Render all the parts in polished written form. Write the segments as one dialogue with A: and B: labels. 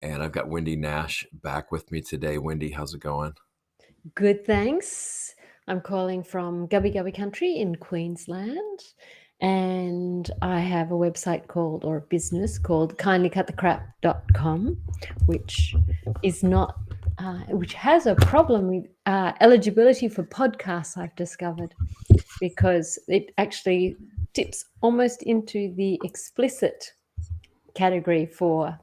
A: And I've got Wendy Nash back with me today. Wendy, how's it going?
B: Good, thanks. I'm calling from Gubby Gubby Country in Queensland, and I have a website called, or a business called kindlycutthecrap.com, which is not, which has a problem with eligibility for podcasts, I've discovered, because it actually tips almost into the explicit category for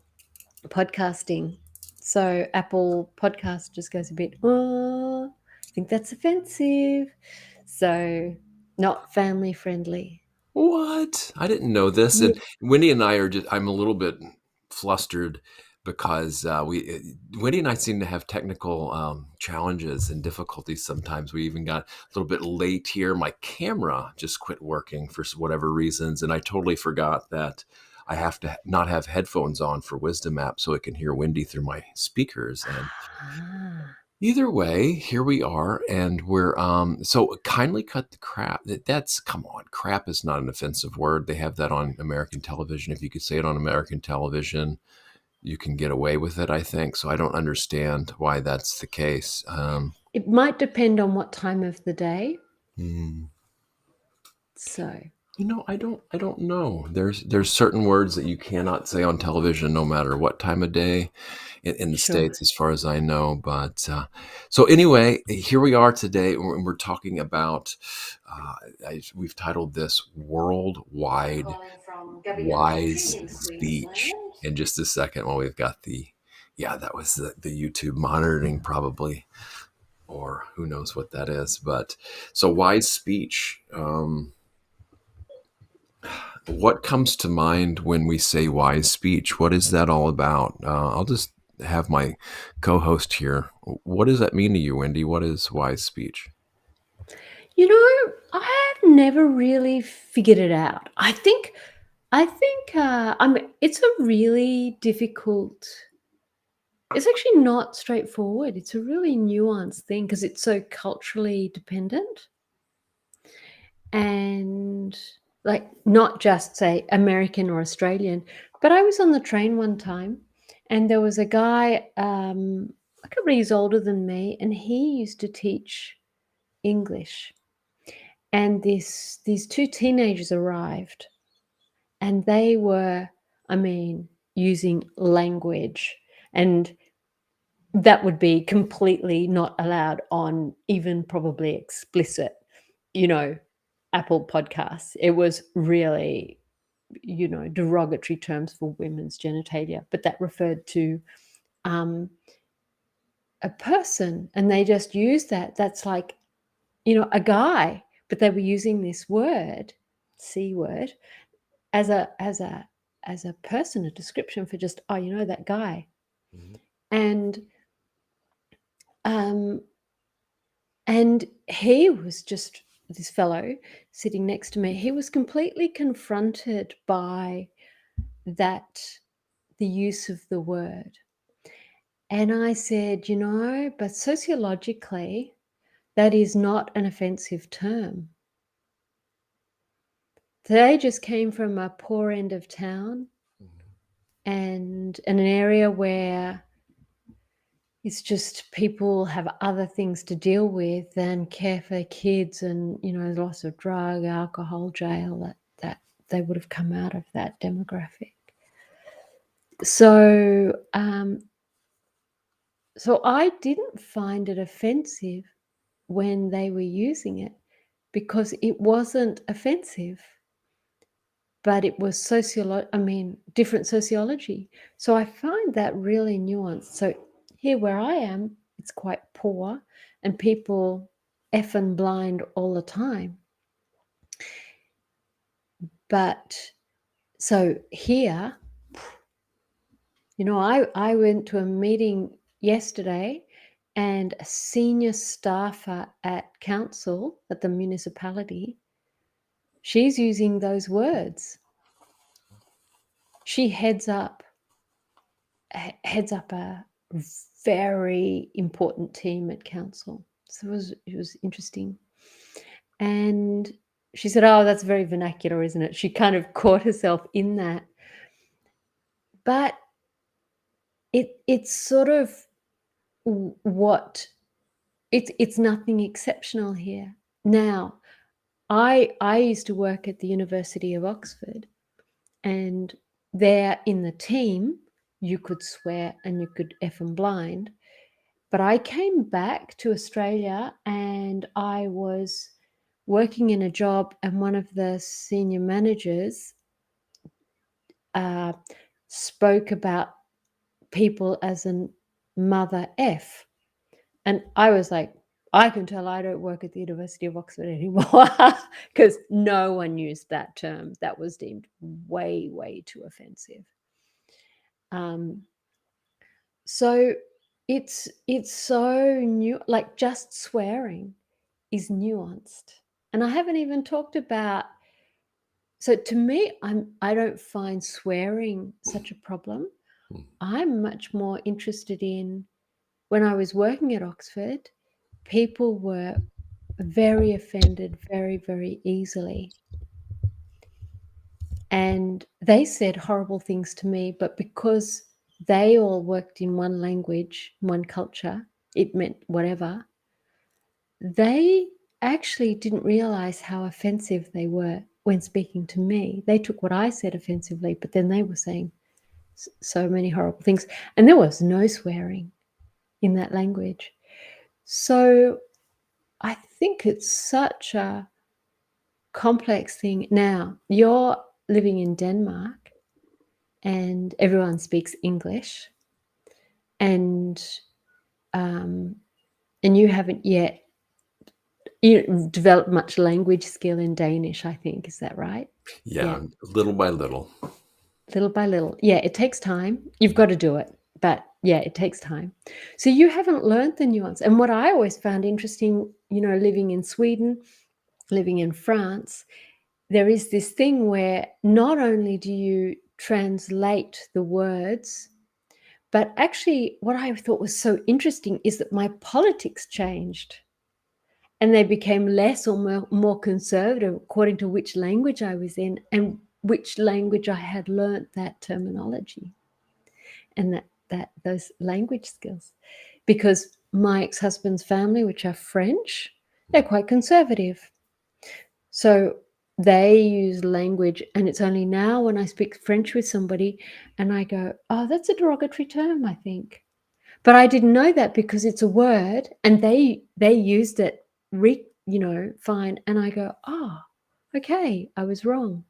B: podcasting. So Apple Podcast just goes a bit, oh, I think that's offensive. So not family friendly.
A: What? I didn't know this.
B: Yeah.
A: And Wendy and I are I'm a little bit flustered because Wendy and I seem to have technical challenges and difficulties sometimes. We even got a little bit late here. My camera just quit working for whatever reasons. And I totally forgot that I have to not have headphones on for Wisdom app so I can hear Wendy through my speakers. And
B: Ah.
A: either way, here we are, and we're so kindly cut the crap. That's come on, crap is not an offensive word. They have that on American television. If you could say it on American television, you can get away with it, I think. So I don't understand why that's the case.
B: It might depend on what time of the day.
A: Hmm.
B: So
A: I don't know. There's certain words that you cannot say on television, no matter what time of day in the
B: sure.
A: States, as far as I know. But so anyway, here we are today, and we're talking about. We've titled this
B: I'm
A: "Worldwide
B: calling from Gubby Gubby Country
A: Wise
B: in
A: Speech."
B: Queensland.
A: In just a second, while we've got yeah, that was the YouTube monitoring probably, or who knows what that is. But so wise speech. What comes to mind when we say wise speech? What is that all about? I'll just have my co-host here. What does that mean to you, Wendy? What is wise speech?
B: You know, I have never really figured it out. It's a really difficult. It's actually not straightforward. It's a really nuanced thing because it's so culturally dependent and like not just say American or Australian. But I was on the train one time and there was a guy a couple of years older than me, and he used to teach English. And these two teenagers arrived, and they were, I mean, using language, and that would be completely not allowed on even probably explicit, you know, Apple podcasts. It was really, derogatory terms for women's genitalia, but that referred to um, a person, and they just used that. That's like, a guy, but they were using this word, C word, as a person, a description for just, oh, that guy.
A: Mhm.
B: And um and he was just, this fellow sitting next to me, he was completely confronted by that, the use of the word. And I said, but sociologically, that is not an offensive term. They just came from a poor end of town and in an area where it's just people have other things to deal with than care for their kids, and lots of drug, alcohol, jail, that they would have come out of that demographic. So I didn't find it offensive when they were using it, because it wasn't offensive, but it was different sociology. So I find that really nuanced. So here where I am, it's quite poor and people effing blind all the time. But so here, I went to a meeting yesterday, and a senior staffer at council, at the municipality, she's using those words. She heads up a very important team at council. So it was interesting. And she said, "Oh, that's very vernacular, isn't it?" She kind of caught herself in that. But it's sort of what it's nothing exceptional here. Now, I used to work at the University of Oxford, and there in the team, you could swear and you could F and blind. But I came back to Australia and I was working in a job, and one of the senior managers uh, spoke about people as a mother F. And I was like, I can tell I don't work at the University of Oxford anymore because no one used that term. That was deemed way, way too offensive. Um, so it's so new, like just swearing is nuanced. And I haven't even talked about, so to me, I don't find swearing such a problem. I'm much more interested in, when I was working at Oxford, people were very offended very, very easily. And they said horrible things to me, but because they all worked in one language, one culture, it meant whatever, they actually didn't realize how offensive they were when speaking to me. They took what I said offensively, but then they were saying so many horrible things. And there was no swearing in that language. So I think it's such a complex thing. Now, you're living in Denmark and everyone speaks English, and you haven't yet developed much language skill in Danish, I think. Is that right?
A: Yeah, little by little.
B: Little by little. Yeah, it takes time. You've got to do it. But yeah, it takes time. So you haven't learned the nuance. And what I always found interesting, living in Sweden, living in France, there is this thing where not only do you translate the words, but actually what I thought was so interesting is that my politics changed. And they became less or more conservative according to which language I was in and which language I had learnt that terminology and those language skills. Because my ex-husband's family, which are French, they're quite conservative. So they use language, and it's only now when I speak French with somebody and I go, oh, that's a derogatory term, I think. But I didn't know that because it's a word, and they used it, fine. And I go, oh, okay, I was wrong.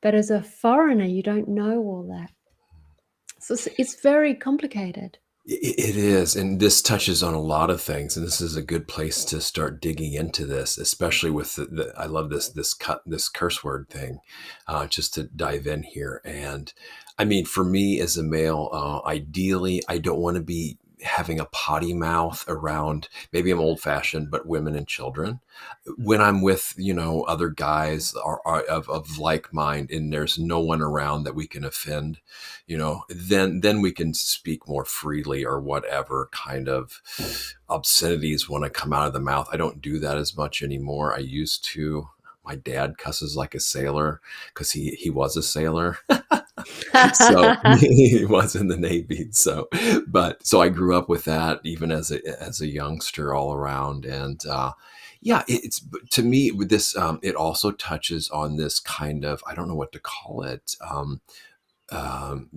B: But as a foreigner, you don't know all that. So it's very complicated.
A: It is, and this touches on a lot of things, and this is a good place to start digging into this, especially with I love this curse word thing, just to dive in here. And I mean, for me as a male, ideally, I don't want to be having a potty mouth around. Maybe I'm old fashioned, but women and children. When I'm with other guys are of like mind, and there's no one around that we can offend, then we can speak more freely, or whatever kind of obscenities want to come out of the mouth. I don't do that as much anymore. I used to. My dad cusses like a sailor because he was a sailor. So he was in the Navy. So I grew up with that even as a youngster all around. And yeah, it's to me with this, it also touches on this kind of, I don't know what to call it.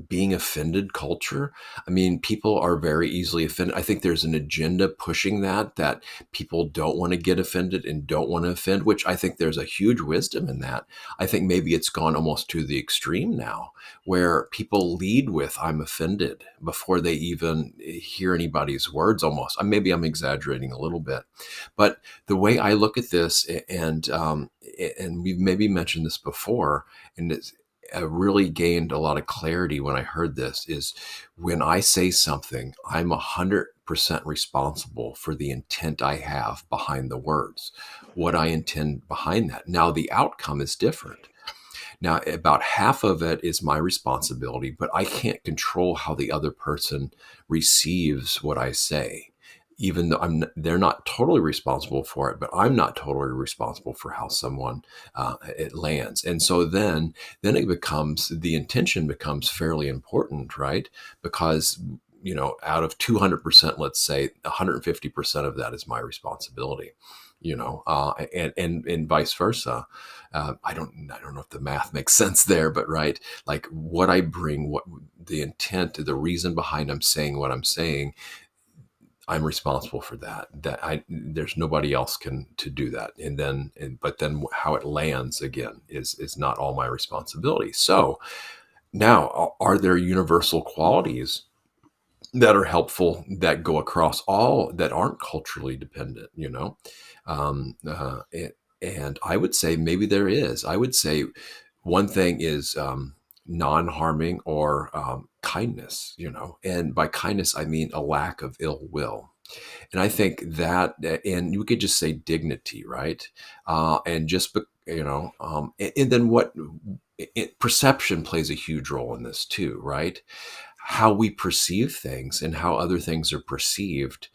A: Being offended culture. I mean, people are very easily offended. I think there's an agenda pushing that people don't want to get offended and don't want to offend, which I think there's a huge wisdom in that. I think maybe it's gone almost to the extreme now, where people lead with "I'm offended" before they even hear anybody's words. Almost, maybe I'm exaggerating a little bit, but the way I look at this, and we've maybe mentioned this before, and it's really gained a lot of clarity when I heard this, is when I say something, I'm 100% responsible for the intent I have behind the words, what I intend behind that. Now, the outcome is different. Now, about half of it is my responsibility, but I can't control how the other person receives what I say. Even though they're not totally responsible for it, but I'm not totally responsible for how someone it lands. And so then the intention becomes fairly important, right? Because out of 200%, let's say 150% of that is my responsibility, and vice versa. I don't know if the math makes sense there, but right, like what I bring, what the intent, the reason behind I'm saying what I'm saying, I'm responsible for that. There's nobody else can to do that. But then how it lands again is not all my responsibility. So now, are there universal qualities that are helpful that go across all that aren't culturally dependent? Um, uh, and, and I would say maybe there is. I would say one thing is non-harming or kindness. And by kindness I mean a lack of ill will. And I think that, and you could just say dignity, right? And just, and then perception plays a huge role in this too, right? How we perceive things and how other things are perceived.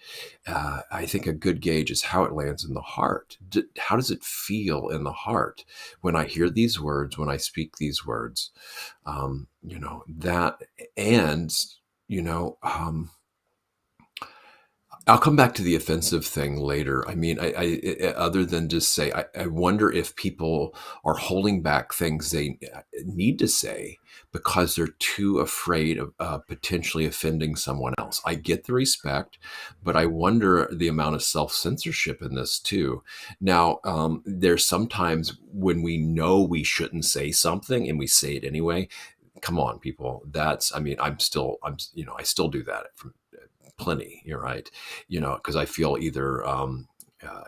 A: I think a good gauge is how it lands in the heart. How does it feel in the heart when I hear these words, when I speak these words? That, and, you know, I'll come back to the offensive thing later. I mean, other than just say, I wonder if people are holding back things they need to say because they're too afraid of potentially offending someone else. I get the respect, but I wonder the amount of self-censorship in this too. Now, there's sometimes when we know we shouldn't say something and we say it anyway. Come on, people. I mean, I still do that from plenty. You're right. Because I feel either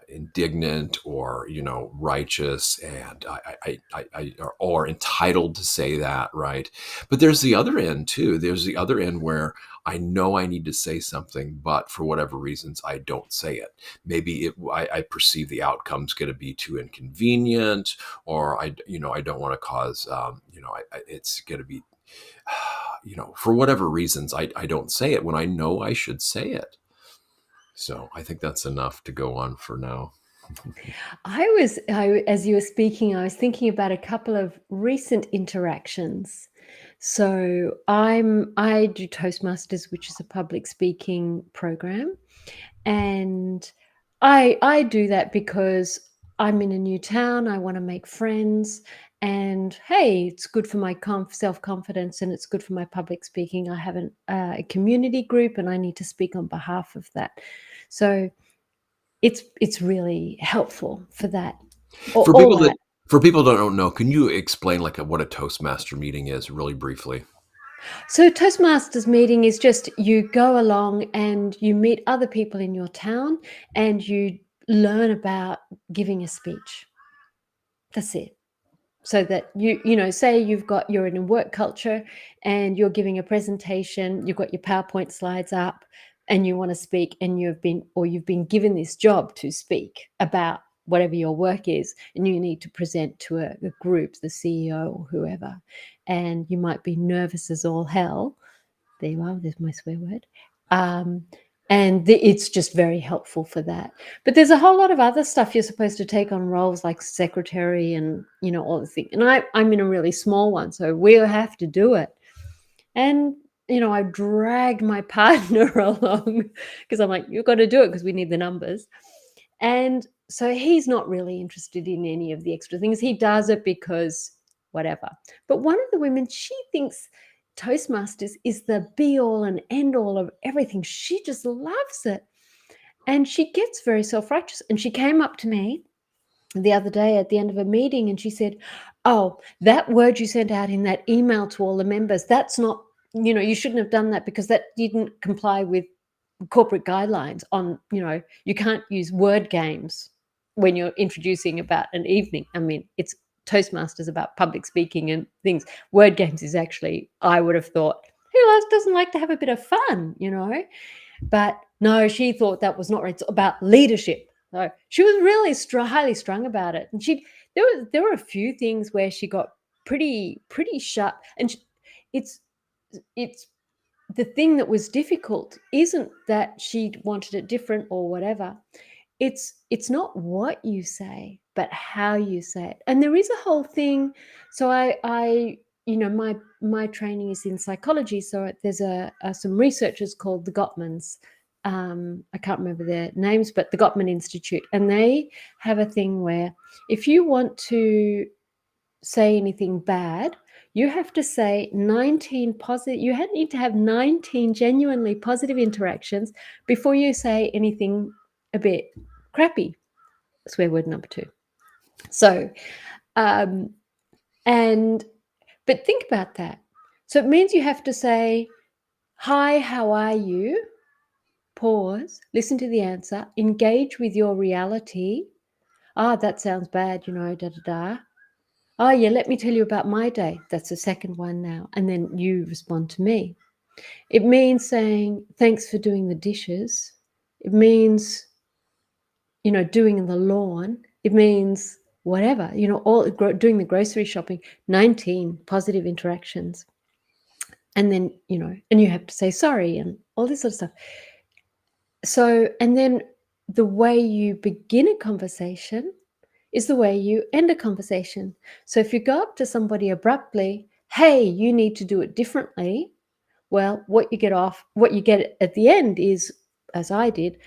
A: indignant or righteous, and or entitled to say that, right? But there's the other end too. There's the other end where I know I need to say something, but for whatever reasons I don't say it. Maybe I perceive the outcome's going to be too inconvenient, or I don't want to cause it's going to be for whatever reasons, I don't say it when I know I should say it. So I think that's enough to go on for now.
B: As you were speaking, I was thinking about a couple of recent interactions. So I do Toastmasters, which is a public speaking program, and I do that because I'm in a new town. I want to make friends, and hey, it's good for my self-confidence, and it's good for my public speaking. I have a community group, and I need to speak on behalf of that. So it's really helpful for that.
A: For
B: All
A: people
B: that.
A: that for people that don't know, can you explain like what a Toastmaster meeting is really briefly?
B: So Toastmasters meeting is just you go along and you meet other people in your town and you learn about giving a speech. That's it. So that say you're in a work culture and you're giving a presentation, you've got your PowerPoint slides up and you want to speak, and you've been given this job to speak about whatever your work is, and you need to present to a group, the CEO or whoever, and you might be nervous as all hell. There you are, there's my swear word. It's just very helpful for that. But there's a whole lot of other stuff you're supposed to take on, roles like secretary and all the things. And I'm in a really small one, so we have to do it. And I dragged my partner along because I'm like, you've got to do it because we need the numbers. And so he's not really interested in any of the extra things. He does it because whatever. But one of the women, she thinks Toastmasters is the be all and end all of everything. She just loves it. And she gets very self-righteous. And she came up to me the other day at the end of a meeting and she said, oh, that word you sent out in that email to all the members, that's not, you shouldn't have done that because that didn't comply with corporate guidelines on, you can't use word games when you're introducing about an evening. I mean, it's Toastmasters about public speaking and things. Word games is actually, I would have thought, who else doesn't like to have a bit of fun, But no, she thought that was not right. It's about leadership. So she was really highly strung about it. And there were a few things where she got pretty shut. And it's the thing that was difficult isn't that she wanted it different or whatever. It's not what you say, but how you say it. And there is a whole thing. So I my training is in psychology, so there's some researchers called the Gottmans. I can't remember their names, but the Gottman Institute, and they have a thing where if you want to say anything bad, you have to say 19 positive. You need to have 19 genuinely positive interactions before you say anything a bit crappy. Swear word number 2. So, but think about that. So it means you have to say, "Hi, how are you?" Pause, listen to the answer, engage with your reality. That sounds bad, da da da. Oh, yeah, let me tell you about my day. That's the second one now. And then you respond to me. It means saying, "Thanks for doing the dishes." It means, doing the lawn. It means whatever, doing the grocery shopping, 19 positive interactions. And then, and you have to say sorry and all this sort of stuff. So, and then the way you begin a conversation is the way you end a conversation. So if you go up to somebody abruptly, "Hey, you need to do it differently," well, what you get at the end is, as I did,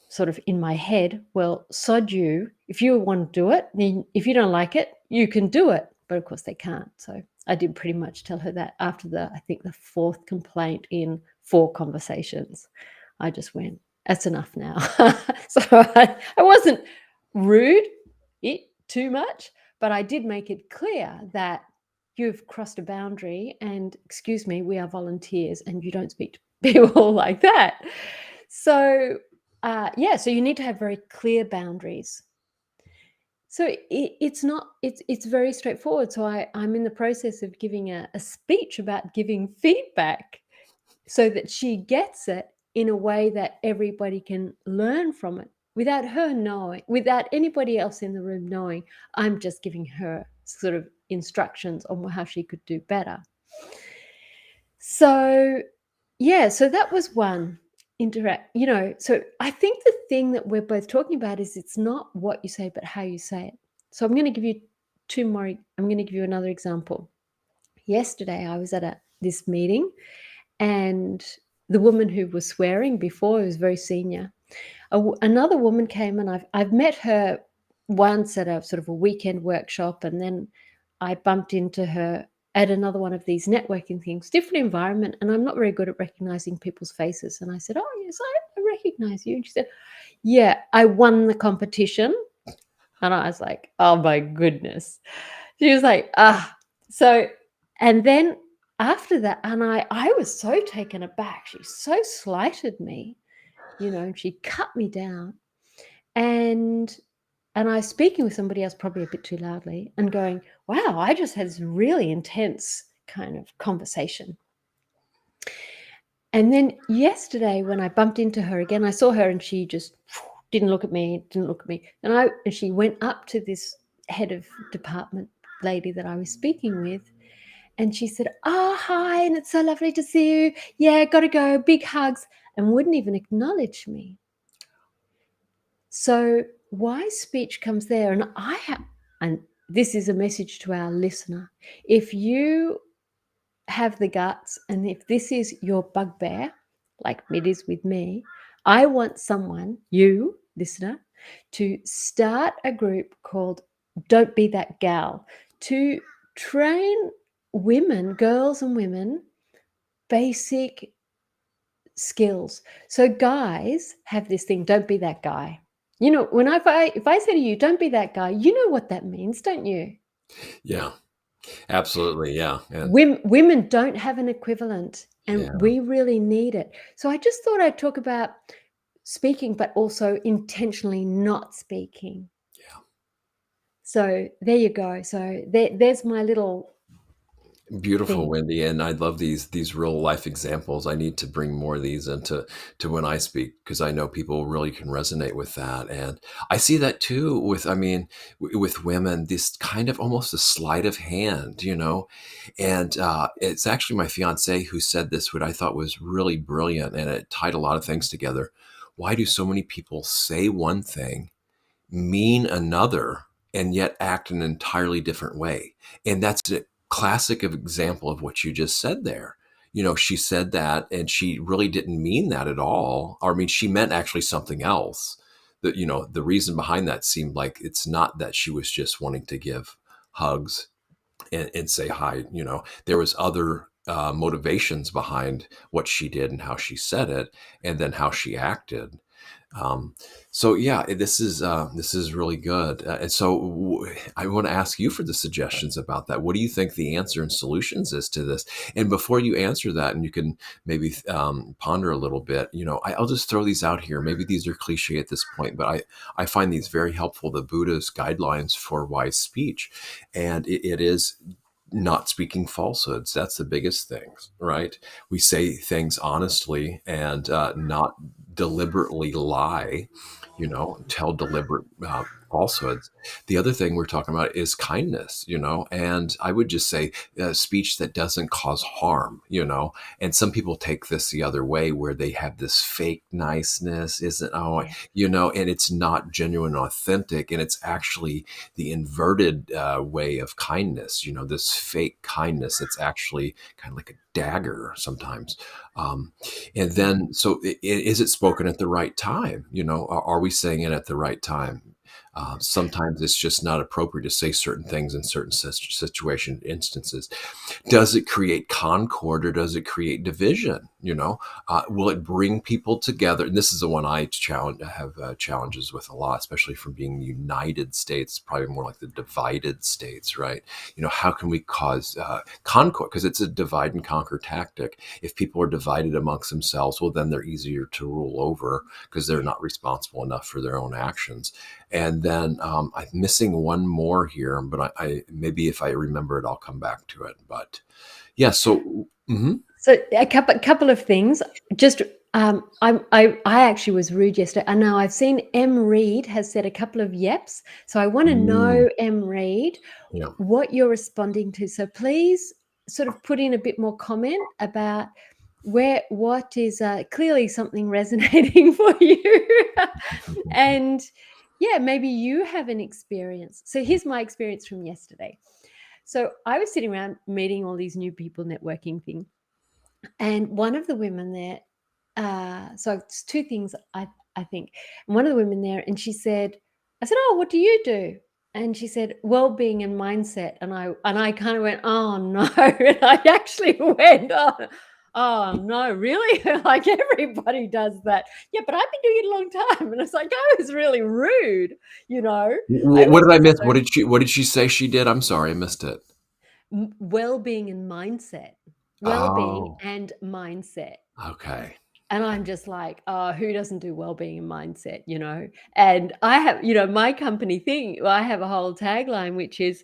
B: sort of in my head, "Well, sod you. If you want to do it, then if you don't like it, you can do it." But of course they can't. So I did pretty much tell her that after I think the 4th complaint in 4 conversations. I just went, "That's enough now." So I wasn't rude too much, but I did make it clear that you've crossed a boundary and, excuse me, we are volunteers and you don't speak to people like that. So so you need to have very clear boundaries. So it's very straightforward. So I'm in the process of giving a speech about giving feedback so that she gets it in a way that everybody can learn from it without her knowing, without anybody else in the room knowing. I'm just giving her sort of instructions on how she could do better. So so that was one so I think the thing that we're both talking about is it's not what you say, but how you say it. So I'm going to give you I'm going to give you another example. Yesterday, I was at this meeting, and the woman who was swearing before was very senior. Another woman came, and I've met her once at a sort of a weekend workshop, and then I bumped into her at another one of these networking things, different environment, and I'm not very good at recognizing people's faces. And I said, "Oh, yes, I recognize you." And she said, "Yeah, I won the competition." And I was like, "Oh my goodness." She was like, So, and then after that, and I was so taken aback. She so slighted me, and she cut me down. And I was speaking with somebody else, probably a bit too loudly, and going, "Wow, I just had this really intense kind of conversation." And then yesterday, when I bumped into her again, I saw her and she just didn't look at me. And she went up to this head of department lady that I was speaking with, and she said, "Oh, hi, and it's so lovely to see you. Yeah, gotta go, big hugs," and wouldn't even acknowledge me. So wise speech comes there, and this is a message to our listener. If you have the guts, and if this is your bugbear, like it is with me, I want someone, you listener, to start a group called Don't Be That Gal, to train women, girls and women, basic skills. So guys have this thing, "Don't be that guy." When if I say to you, "Don't be that guy," you know what that means, don't you?
A: Yeah, absolutely. Yeah. And
B: Women don't have an equivalent, and
A: yeah,
B: we really need it. So I just thought I'd talk about speaking, but also intentionally not speaking.
A: yeah.
B: So there you go. So there's my little
A: Beautiful,
B: thing.
A: Wendy, and I love these real life examples. I need to bring more of these into when I speak because I know people really can resonate with that, and I see that too with with women. This kind of almost a sleight of hand, and it's actually my fiance who said this, what I thought was really brilliant, and it tied a lot of things together. Why do so many people say one thing, mean another, and yet act in an entirely different way? And that's classic example of what you just said there. She said that and she really didn't mean that at all. Or, I mean, she meant actually something else. That, the reason behind that seemed like it's not that she was just wanting to give hugs and say hi. There was other motivations behind what she did and how she said it, and then how she acted. Um, so yeah, this is really good. And so I want to ask you for the suggestions about that. What do you think the answer and solutions is to this? And before you answer that, and you can maybe ponder a little bit, I'll just throw these out here. Maybe these are cliche at this point, but I find these very helpful. The Buddha's guidelines for wise speech, and it is not speaking falsehoods. That's the biggest thing, right? We say things honestly and not deliberately lie, tell deliberate falsehoods. The other thing we're talking about is kindness, and I would just say speech that doesn't cause harm, and some people take this the other way where they have this fake niceness, isn't, oh,
B: Yeah.
A: and it's not genuine, authentic, and it's actually the inverted way of kindness, this fake kindness. It's actually kind of like a dagger sometimes. Um, and then, so is it spoken at the right time? Are we saying it at the right time? Sometimes it's just not appropriate to say certain things in certain situation instances. Does it create concord or does it create division? Will it bring people together? And this is the one I have challenges with a lot, especially from being the United States, probably more like the divided states, right? How can we cause concord? Because it's a divide and conquer tactic. If people are divided amongst themselves, well, then they're easier to rule over because they're not responsible enough for their own actions. And then I'm missing one more here, but I maybe if I remember it, I'll come back to it. But yeah, so
B: So a couple of things. Just I actually was rude yesterday. I know I've seen M. Reed has said a couple of yeps. So I want to know, M. Reed,
A: yeah.
B: what you're responding to. So please sort of put in a bit more comment about what is clearly something resonating for you. And yeah, maybe you have an experience. So here's my experience from yesterday. So I was sitting around meeting all these new people, networking thing. And one of the women there, so it's two things I think. And one of the women there, and she said, I said, "Oh, what do you do?" And she said, "Well-being and mindset." And I kind of went, "Oh no!" And I actually went, "Oh no, really?" Like everybody does that. Yeah, but I've been doing it a long time, and it's like I was really rude, I
A: What
B: was
A: did I miss?
B: so
A: What did she say she did? I'm sorry, I missed it.
B: well-being and mindset, well-being
A: Oh,
B: and mindset.
A: okay.
B: And I'm just like, "Oh, who doesn't do well-being and mindset?" And I have, my company thing, I have a whole tagline, which is,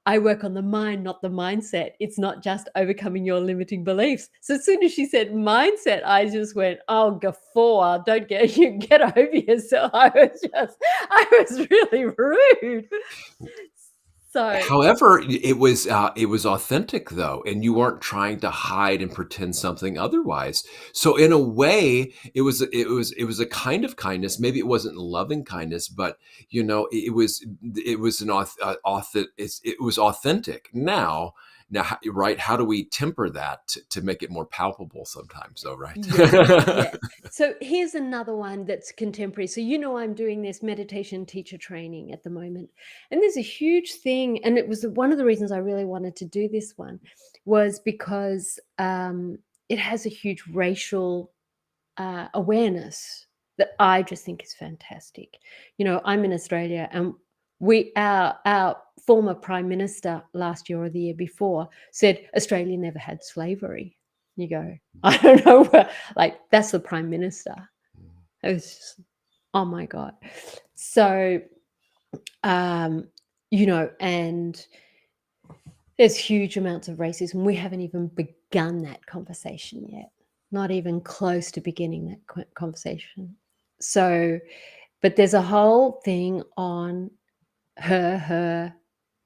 B: "I work on the mind, not the mindset. It's not just overcoming your limiting beliefs." So as soon as she said mindset, I just went, "Oh, guffaw, don't you get over yourself." I was really rude. So
A: However, it was authentic though, and you weren't trying to hide and pretend something otherwise. So in a way, it was a kind of kindness. Maybe it wasn't loving kindness, but it was an it was authentic. Now, right? How do we temper that to make it more palpable? Sometimes, though, right?
B: yeah, yeah. So here's another one that's contemporary. So I'm doing this meditation teacher training at the moment, and there's a huge thing, and it was one of the reasons I really wanted to do this one, was because it has a huge racial awareness that I just think is fantastic. I'm in Australia, and our former prime minister last year or the year before said Australia never had slavery. You go, I don't know where, like that's the prime minister. It was just, oh my god. So, um, and there's huge amounts of racism. We haven't even begun that conversation yet. Not even close to beginning that conversation. So, but there's a whole thing on her,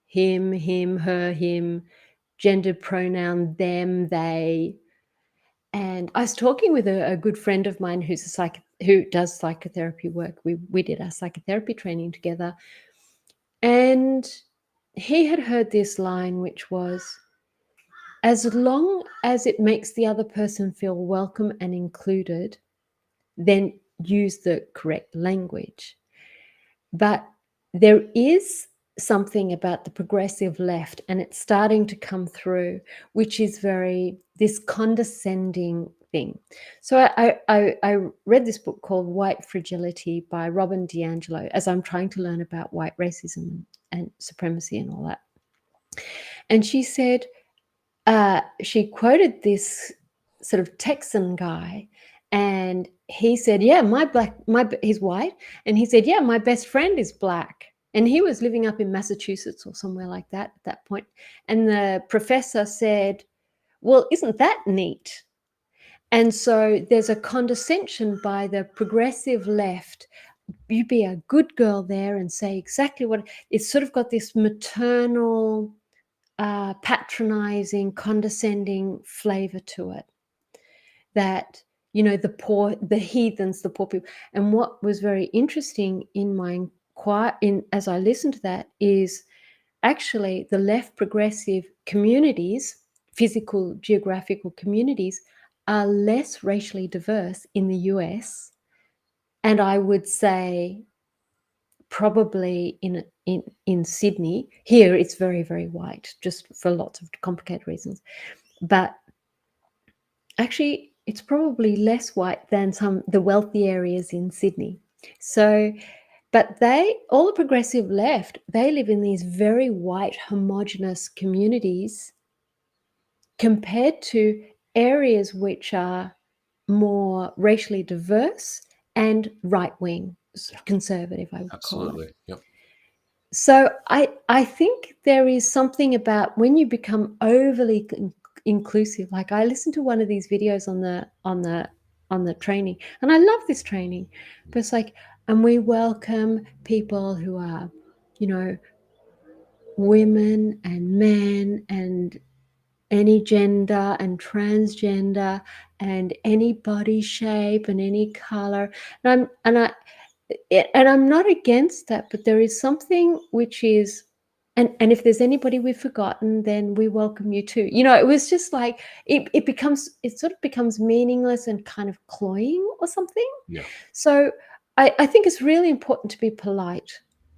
B: him, her, him, gendered pronoun, them, they. And I was talking with a good friend of mine who does psychotherapy work. We did our psychotherapy training together, and he had heard this line, which was, as long as it makes the other person feel welcome and included, then use the correct language. But there is something about the progressive left, and it's starting to come through, which is very this condescending thing. So I read this book called White Fragility by Robin DiAngelo as I'm trying to learn about white racism and supremacy and all that. And she said, she quoted this sort of Texan guy, and he said, "Yeah, he's white," and he said, "Yeah, my best friend is black." And he was living up in Massachusetts or somewhere like that at that point. And the professor said, "Well, isn't that neat?" And so there's a condescension by the progressive left. You be a good girl there and say exactly what it's sort of got this maternal, patronizing, condescending flavor to it. That, you know, the poor, the heathens, the poor people. And what was very interesting in my as I listened to that is actually the left progressive communities, physical geographical communities, are less racially diverse in the US, and I would say probably in Sydney. Here it's very, very white, just for lots of complicated reasons. But actually, it's probably less white than the wealthy areas in Sydney. So, but all the progressive left, they live in these very white, homogenous communities compared to areas which are more racially diverse and right-wing,
A: Yeah,
B: conservative, I would call it.
A: absolutely. Yep.
B: So I think there is something about when you become overly inclusive. Like I listened to one of these videos on the training, and I love this training, but it's like, and we welcome people who are, you know, women and men and any gender and transgender and any body shape and any color. And I'm not against that, but there is something which is, and if there's anybody we've forgotten, then we welcome you too. You know, it was just like it sort of becomes meaningless and kind of cloying or something.
A: Yeah.
B: So I think it's really important to be polite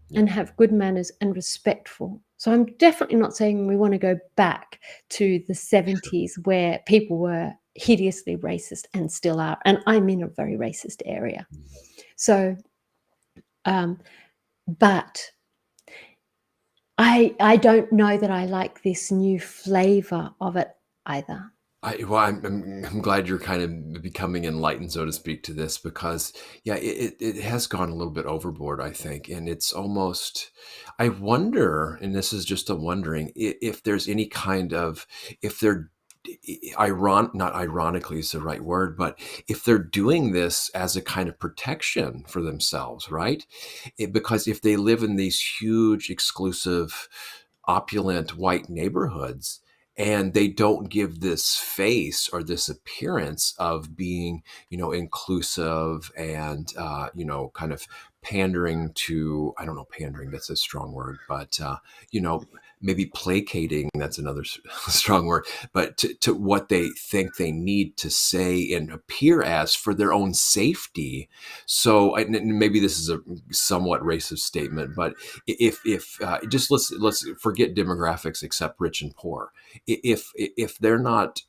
A: Yeah.
B: and have good manners and respectful. So I'm definitely not saying we want to go back to the 70s where people were hideously racist and still are. And I'm in a very racist area.
A: Mhm.
B: So, but I don't know that I like this new flavor of it either.
A: I'm glad you're kind of becoming enlightened, so to speak, to this because, yeah, it has gone a little bit overboard, I think, and it's almost. I wonder, and this is just a wondering, if there's any kind of if they're not ironically is the right word, but if they're doing this as a kind of protection for themselves, right? Because if they live in these huge, exclusive, opulent white neighborhoods and they don't give this face or this appearance of being, inclusive and, kind of pandering to, I don't know, pandering, that's a strong word, but, you know, maybe placating, that's another strong word, but to what they think they need to say and appear as for their own safety. So and maybe this is a somewhat racist statement, but if just let's forget demographics except rich and poor. If they're not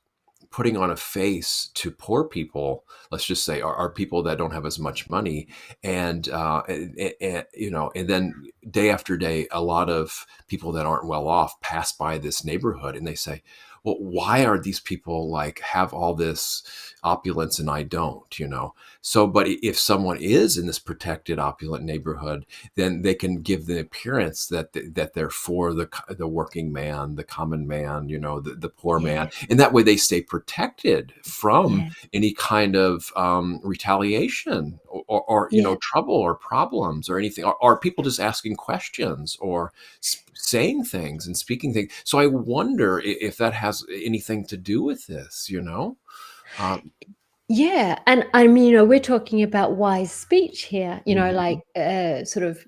A: putting on a face to poor people, let's just say, are people that don't have as much money, and then day after day, a lot of people that aren't well off pass by this neighborhood, and they say, "Well, why are these people like have all this opulence and I don't?" So, but if someone is in this protected, opulent neighborhood, then they can give the appearance that they're for the working man, the common man, the poor man,
B: Yeah,
A: and that way they stay protected from
B: yeah,
A: any kind of retaliation or
B: yeah.
A: trouble or problems or anything. Are people just asking questions or saying things and speaking things? So I wonder if that has anything to do with this. Um,
B: Yeah, and I mean, we're talking about wise speech here,
A: mhm,
B: like sort of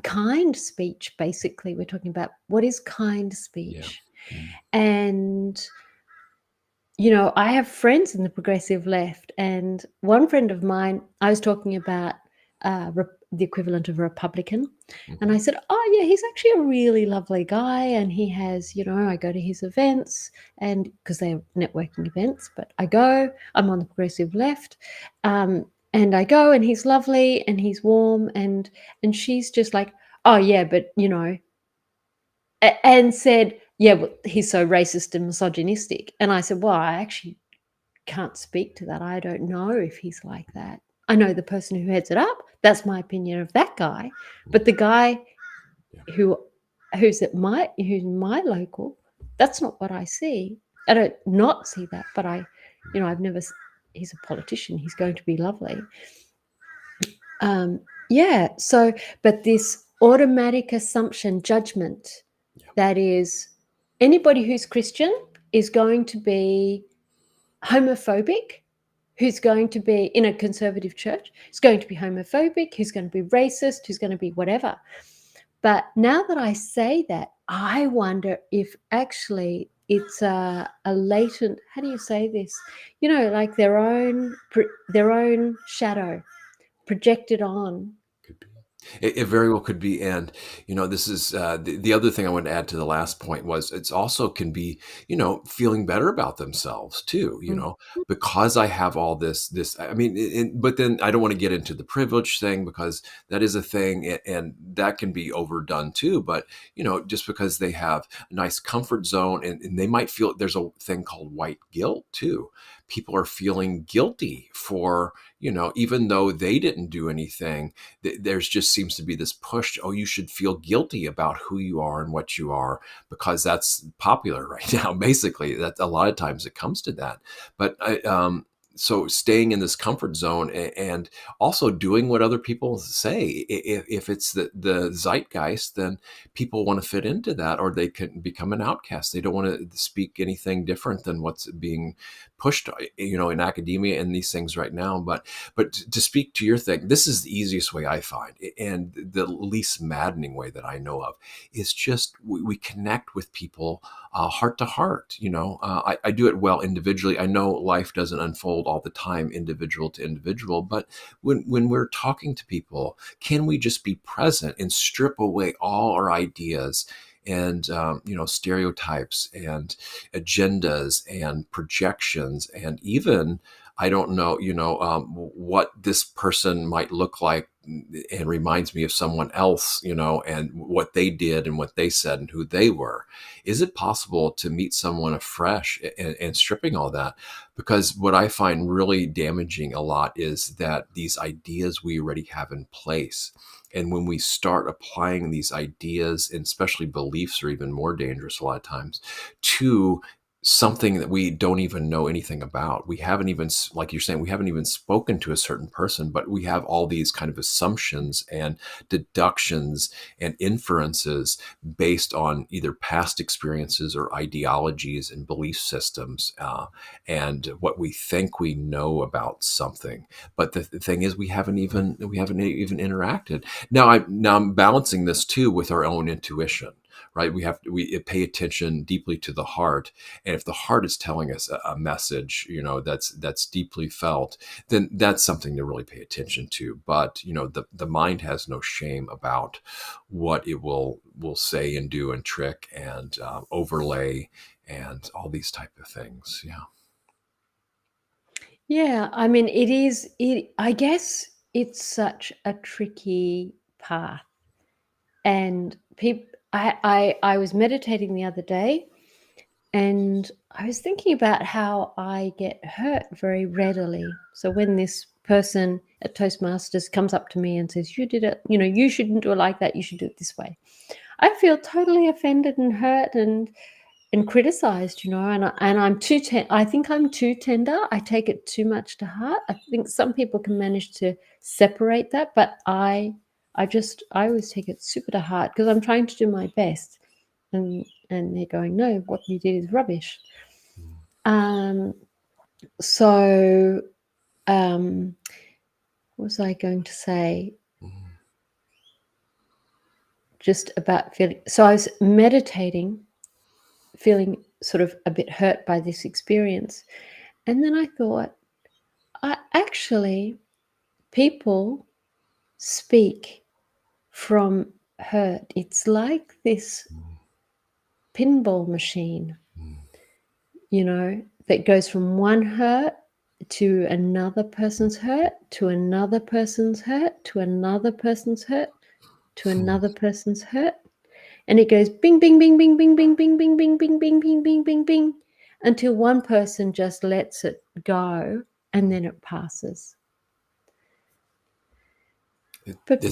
B: kind speech, basically. We're talking about what is kind speech.
A: Yeah. Mm.
B: And, I have friends in the progressive left, and one friend of mine, I was talking about the equivalent of a Republican. And I said, oh, yeah, he's actually a really lovely guy. And he has, I go to his events, and because they're networking events, but I'm on the progressive left. And I go, and he's lovely and he's warm. And she's just like, oh, yeah, but, and said, yeah, well, he's so racist and misogynistic. And I said, well, I actually can't speak to that. I don't know if he's like that. I know the person who heads it up. That's my opinion of that guy. But the guy who's my local, that's not what I see. I don't not see that, but I've never. He's a politician. He's going to be lovely. Yeah. So, but this automatic assumption, judgment, that is anybody who's Christian is going to be homophobic, who's going to be in a conservative church, who's going to be homophobic, who's going to be racist, who's going to be whatever. But now that I say that, I wonder if actually it's a latent, how do you say this? Like their own shadow projected on.
A: Could be. It very well could be. And, this is the other thing I want to add to the last point was it's also can be, feeling better about themselves too, because I have all this, I mean, but then I don't want to get into the privilege thing because that is a thing and that can be overdone too. But, just because they have a nice comfort zone and they might feel there's a thing called white guilt too. People are feeling guilty for, even though they didn't do anything, there's just seems to be this push. Oh, you should feel guilty about who you are and what you are because that's popular right now. Basically, that a lot of times it comes to that. But so staying in this comfort zone and also doing what other people say. If it's the zeitgeist, then people want to fit into that, or they can become an outcast. They don't want to speak anything different than what's being pushed, in academia and these things right now. But to speak to your thing, this is the easiest way I find, and the least maddening way that I know of, is just we connect with people heart to heart. I do it well individually. I know life doesn't unfold all the time, individual to individual, but when we're talking to people, can we just be present and strip away all our ideas and stereotypes and agendas and projections and even I don't know, what this person might look like and reminds me of someone else, and what they did and what they said and who they were. Is it possible to meet someone afresh and stripping all that? Because what I find really damaging a lot is that these ideas we already have in place. And when we start applying these ideas, and especially beliefs are even more dangerous a lot of times, to something that we don't even know anything about. We haven't even, like you're saying, we haven't even spoken to a certain person, but we have all these kind of assumptions and deductions and inferences based on either past experiences or ideologies and belief systems, and what we think we know about something. But the thing is, we haven't even interacted. Now I'm balancing this too with our own intuition. Right, we pay attention deeply to the heart, and if the heart is telling us a message, that's deeply felt, then that's something to really pay attention to. But the mind has no shame about what it will say and do and trick and overlay and all these type of things. Yeah.
B: Yeah, I mean, I guess it's such a tricky path. And I was meditating the other day, and I was thinking about how I get hurt very readily. So when this person at Toastmasters comes up to me and says, "You did it, you shouldn't do it like that, you should do it this way," I feel totally offended and hurt and criticized, and I'm too I think I'm too tender. I take it too much to heart. I think some people can manage to separate that, but I always take it super to heart because I'm trying to do my best, and they're going, no, what you did is rubbish. So what was I going to say? just about feeling. So I was meditating, feeling sort of a bit hurt by this experience. And then I thought, actually, people speak from hurt. It's like this pinball machine, that goes from one hurt to another person's hurt, to another person's hurt, to another person's hurt, to another person's hurt. And it goes bing, bing, bing, bing, bing, bing, bing, bing, bing, bing, bing, bing, bing, bing, bing, until one person just lets it go and then it passes. But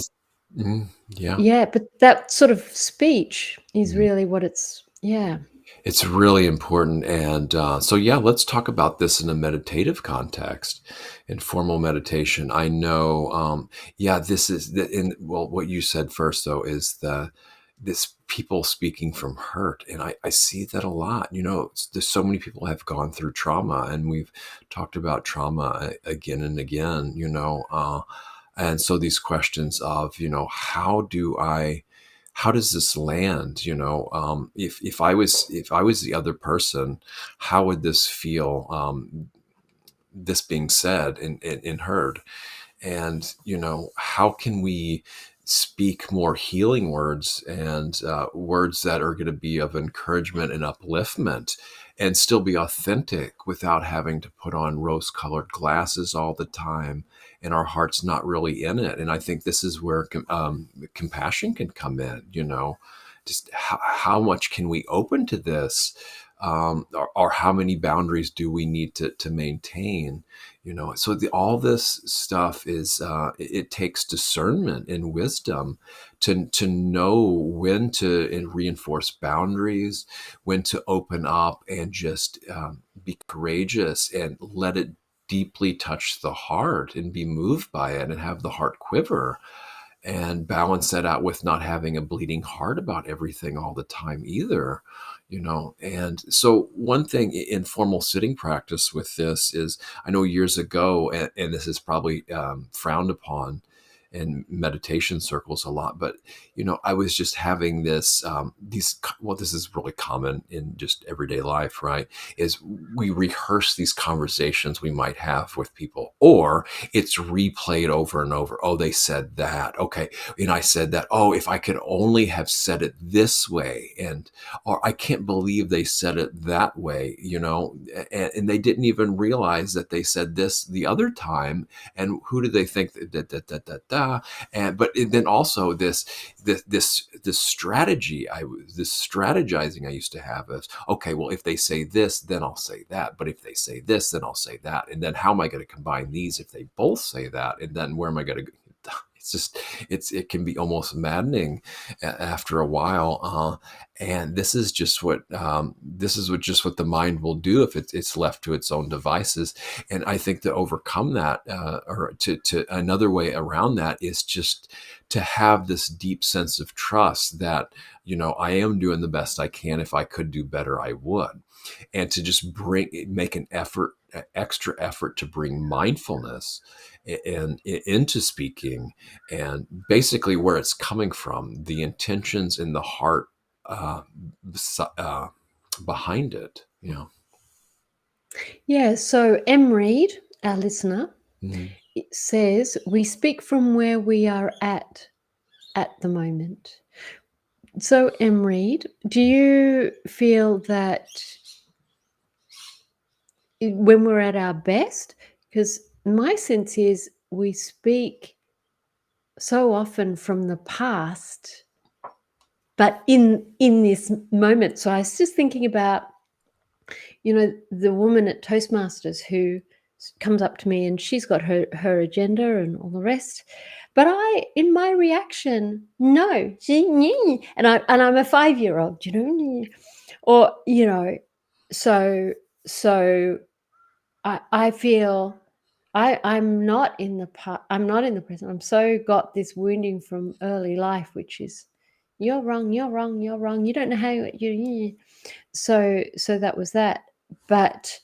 A: Yeah.
B: yeah, but that sort of speech is really what it's, yeah.
A: It's really important. And so, yeah, let's talk about this in a meditative context, in formal meditation. I know, this is what you said first, though, is this people speaking from hurt. And I see that a lot. There's so many people have gone through trauma, and we've talked about trauma again and again, and so these questions of, how does this land? If I was the other person, how would this feel? This being said and heard, and how can we speak more healing words and words that are going to be of encouragement and upliftment, and still be authentic without having to put on rose-colored glasses all the time, and our heart's not really in it. And I think this is where compassion can come in. Just how much can we open to this, or how many boundaries do we need to maintain? So all this stuff is it takes discernment and wisdom to know when to reinforce boundaries, when to open up and just be courageous and let it deeply touch the heart and be moved by it and have the heart quiver, and balance that out with not having a bleeding heart about everything all the time either. And so one thing in formal sitting practice with this is, I know years ago, and this is probably frowned upon in meditation circles a lot, but I was just having this this is really common in just everyday life, right? Is we rehearse these conversations we might have with people, or it's replayed over and over. Oh, they said that. Okay. And I said that. Oh, if I could only have said it this way. Or I can't believe they said it that way, and they didn't even realize that they said this the other time. And who do they think that? And but then also this strategy, this strategizing I used to have is, okay, well, if they say this, then I'll say that. But if they say this, then I'll say that. And then how am I going to combine these if they both say that? And then where am I going to go? It's just, it can be almost maddening after a while. And this is just what the mind will do if it's left to its own devices. And I think to overcome that, or to another way around that, is just to have this deep sense of trust that, I am doing the best I can. If I could do better, I would. And to just make an extra effort to bring mindfulness and into speaking, and basically where it's coming from, the intentions in the heart behind it.
B: Yeah, so M. Reed, our listener,
A: Mhm.
B: it says, we speak from where we are at the moment. So, M. Reed, do you feel that when we're at our best? Because my sense is we speak so often from the past, but in this moment. So I was just thinking about, the woman at Toastmasters who comes up to me and she's got her agenda and all the rest. But in my reaction, no, and I'm a 5-year-old, or so I feel I'm not in the I'm not in the present. I'm so got this wounding from early life, which is you're wrong, you're wrong, you're wrong. You don't know how you. So that was that. But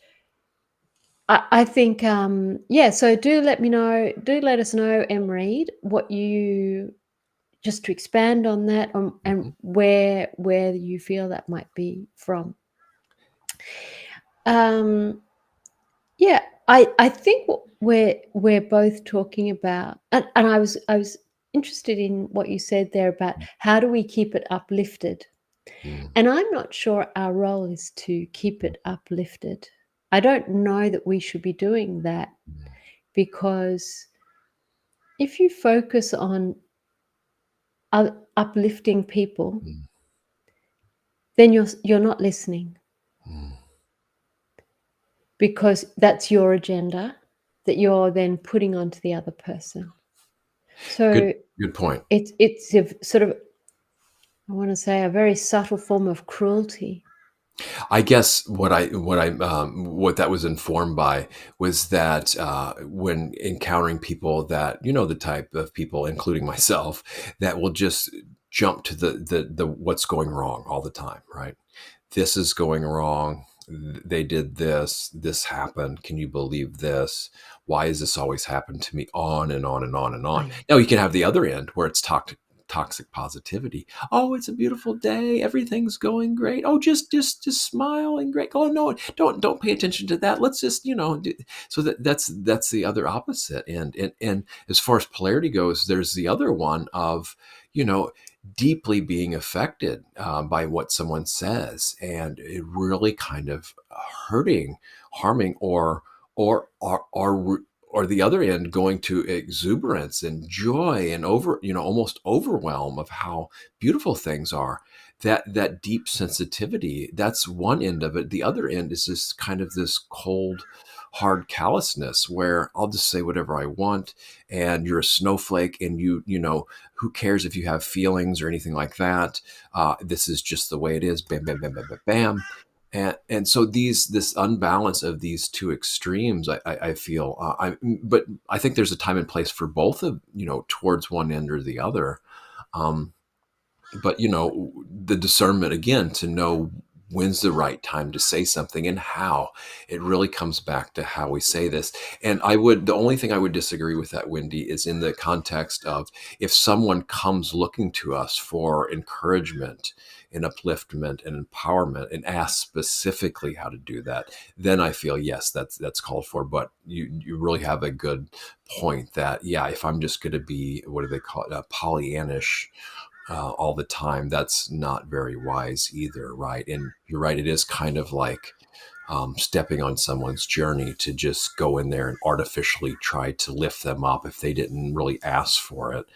B: I think So do let us know, M. Reed, what you just to expand on that, and
A: Mhm.
B: where you feel that might be from. Um, yeah, I think what we're both talking about, and I was interested in what you said there about how do we keep it uplifted.
A: Mm,
B: And I'm not sure our role is to keep
A: mm,
B: it uplifted. I don't know that we should be doing that,
A: mm,
B: because if you focus on uplifting people,
A: mm,
B: then you're not listening,
A: mm.
B: because that's your agenda that you're then putting onto the other person.
A: Good
B: So
A: good point.
B: it's a sort of, I want to say, a very subtle form of cruelty.
A: I guess what that was informed by was that when encountering people that the type of people, including myself, that will just jump to the what's going wrong all the time, right? This is going wrong. They did this. This happened. Can you believe this? Why has this always happened to me? On and on and on and on.
B: I know.
A: Now you can have the other end where it's toxic positivity. Oh, it's a beautiful day. Everything's going great. Oh, just smile and great. Oh no, don't pay attention to that. Let's just do. So that's the other opposite. And as far as polarity goes, there's the other one of you know deeply being affected by what someone says, and it really kind of harming, or the other end going to exuberance and joy and almost overwhelm of how beautiful things are. That deep sensitivity, that's one end of it. The other end is this kind of this cold, hard callousness where I'll just say whatever I want, and you're a snowflake, and who cares if you have feelings or anything like that. This is just the way it is. Bam, bam, bam, bam, bam, bam. And so this unbalance of these two extremes, I feel, but I think there's a time and place for both of towards one end or the other. Um, but the discernment again to know when's the right time to say something and how. It really comes back to how we say this. And the only thing I would disagree with that, Wendy, is in the context of if someone comes looking to us for encouragement and upliftment and empowerment and asks specifically how to do that, then I feel yes, that's called for. But you really have a good point that yeah, if I'm just going to be, what do they call it, Pollyannish all the time, that's not very wise either, right? And you're right, it is kind of like stepping on someone's journey to just go in there and artificially try to lift them up if they didn't really ask for it.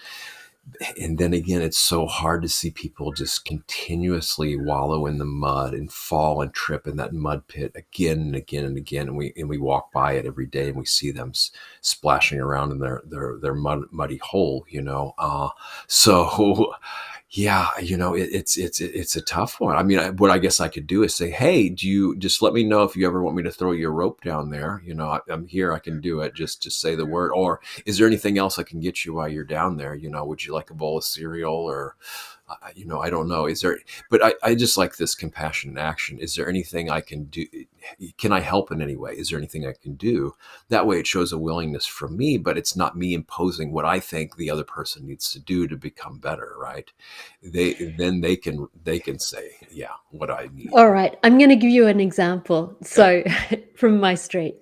A: And then again, it's so hard to see people just continuously wallow in the mud and fall and trip in that mud pit again and again and again. And we walk by it every day and we see them splashing around in their muddy hole, so yeah, it's a tough one. I mean, what I guess I could do is say, hey, do you just let me know if you ever want me to throw your rope down there? I'm here. I can do it. Just say the word. Or is there anything else I can get you while you're down there? Would you like a bowl of cereal, or I don't know. Is there? But I just like this compassion in action. Is there anything I can do? Can I help in any way? Is there anything I can do? That way, it shows a willingness from me, but it's not me imposing what I think the other person needs to do to become better, right? They can say, yeah, what I need.
B: All right, I'm going to give you an example.
A: Okay.
B: So, from my street.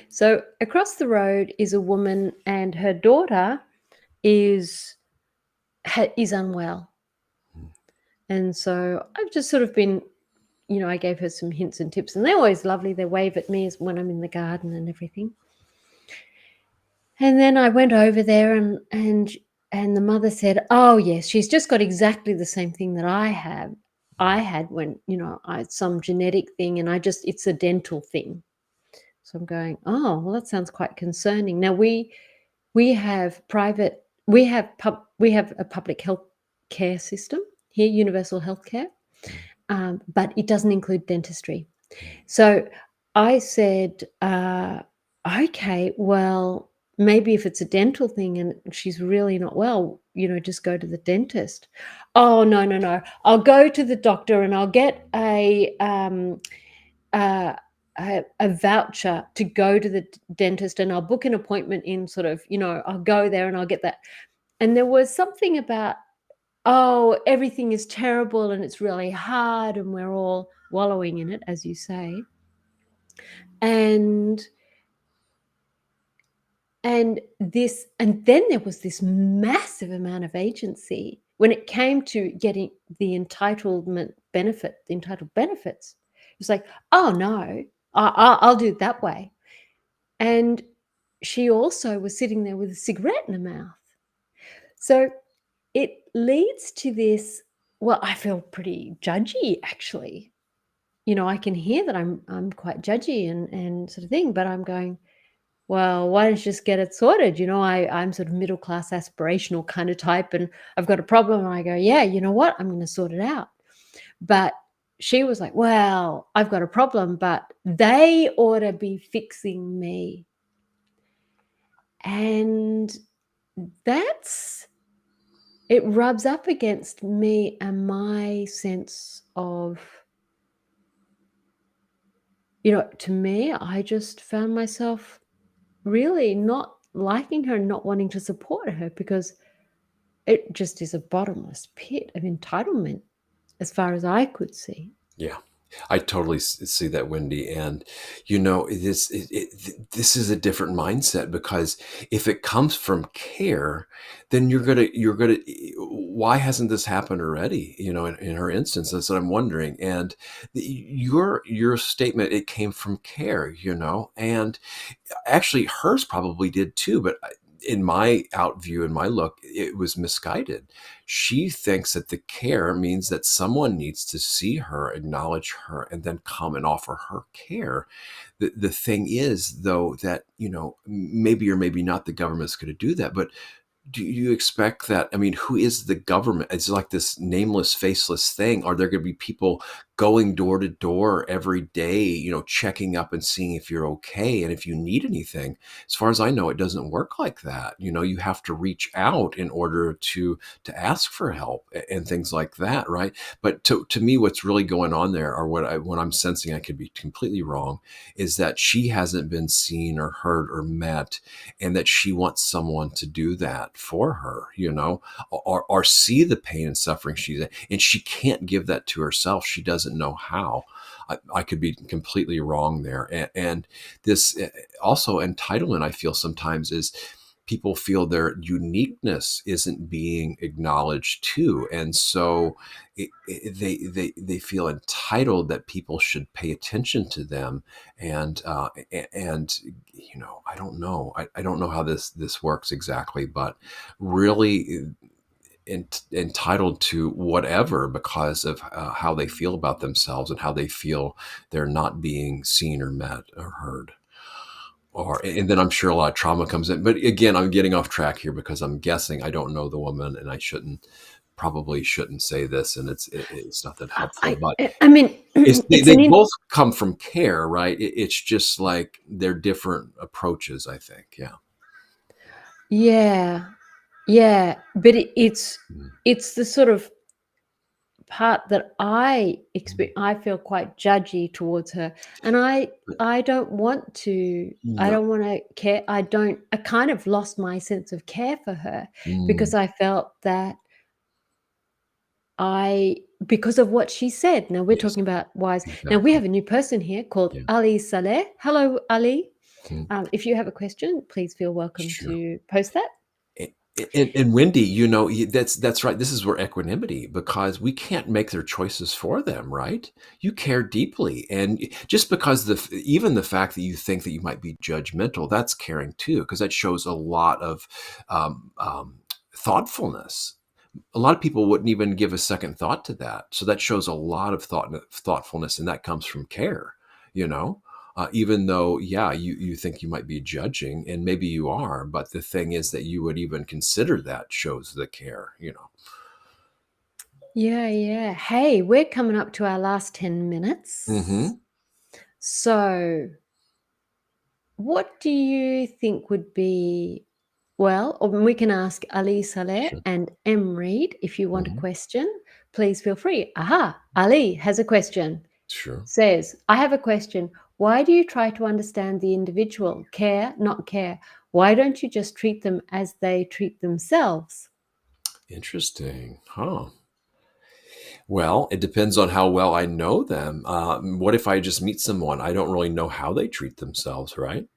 B: So, across the road is a woman, and her daughter is is unwell. And so I've just sort of been, I gave her some hints and tips, and they're always lovely. They wave at me when I'm in the garden and everything. And then I went over there, and the mother said, "Oh yes, she's just got exactly the same thing that I have. I had when I had some genetic thing, and it's a dental thing." So I'm going, "Oh well, that sounds quite concerning." Now we have we have a public health care system here, universal health care, but it doesn't include dentistry. So I said, okay, well, maybe if it's a dental thing and she's really not well, just go to the dentist. Oh, no, no, no. I'll go to the doctor and I'll get uh, a voucher to go to the dentist, and I'll book an appointment in sort of, I'll go there and I'll get that. And there was something about oh, everything is terrible and it's really hard and we're all wallowing in it, as you say. And then there was this massive amount of agency when it came to getting the entitled benefits. It was like, oh no, I'll do it that way. And she also was sitting there with a cigarette in her mouth. So it leads to this. Well, I feel pretty judgy, actually. I can hear that I'm quite judgy and sort of thing, but I'm going, well, why don't you just get it sorted? I'm sort of middle class aspirational kind of type, and I've got a problem, and I go, yeah, you know what? I'm going to sort it out. But she was like, well, I've got a problem, but they ought to be fixing me. And it rubs up against me and my sense of, to me, I just found myself really not liking her and not wanting to support her because it just is a bottomless pit of entitlement as far as I could see.
A: Yeah, I totally see that, Wendy. And this is a different mindset, because if it comes from care, then you're gonna. Why hasn't this happened already? In her instance, that's what I'm wondering. And your statement, it came from care. And actually hers probably did too, but in my outview, in my look, it was misguided. She thinks that the care means that someone needs to see her, acknowledge her, and then come and offer her care. The thing is, though, that maybe or maybe not the government's going to do that, but do you expect that? I mean, who is the government? It's like this nameless, faceless thing. Are there going to be people going door to door every day, checking up and seeing if you're okay and if you need anything? As far as I know, it doesn't work like that. You have to reach out in order to ask for help and things like that, right? But to me, what's really going on there, or what I'm sensing, I could be completely wrong, is that she hasn't been seen or heard or met, and that she wants someone to do that for her, or see the pain and suffering she's in, and she can't give that to herself. She doesn't know how. I could be completely wrong there. And this also entitlement, I feel sometimes, is people feel their uniqueness isn't being acknowledged too, and so they feel entitled that people should pay attention to them. And I don't know. I don't know how this works exactly, but really entitled to whatever because of how they feel about themselves and how they feel they're not being seen or met or heard. And then I'm sure a lot of trauma comes in. But again, I'm getting off track here because I'm guessing. I don't know the woman, and I probably shouldn't say this, and it's not that helpful. But
B: I mean,
A: they both come from care, right? It's just like they're different approaches, I think. Yeah.
B: Yeah, but it's the sort of part that I feel quite judgy towards her, and I don't want to. I
A: No.
B: don't want to care. I kind of lost my sense of care for her
A: Mm,
B: because I felt that because of what she said. Now we're
A: yes,
B: talking about wise. Now we
A: exactly.
B: have a new person here called
A: Yeah.
B: Ali Saleh. Hello, Ali.
A: Mhm.
B: If you have a question, please feel welcome
A: Sure.
B: to post that.
A: And Wendy, that's right. This is where equanimity, because we can't make their choices for them, right? You care deeply, and just because even the fact that you think that you might be judgmental, that's caring too, because that shows a lot of thoughtfulness. A lot of people wouldn't even give a second thought to that, so that shows a lot of thoughtfulness, and that comes from care. You know, even though, yeah, you think you might be judging, and maybe you are, but the thing is that you would even consider that shows the care.
B: Yeah. Hey, we're coming up to our last 10 minutes.
A: Mm-hmm.
B: So, what do you think would be, well, or we can ask Ali Saleh
A: Sure.
B: and M Reed if you want a
A: Mm-hmm.
B: question. Please feel free. Aha, Ali has a question.
A: Sure.
B: Says, I have a question. Why do you try to understand the individual? Care, not care. Why don't you just treat them as they treat themselves?
A: Interesting. Huh. Well, it depends on how well I know them. What if I just meet someone? I don't really know how they treat themselves, right?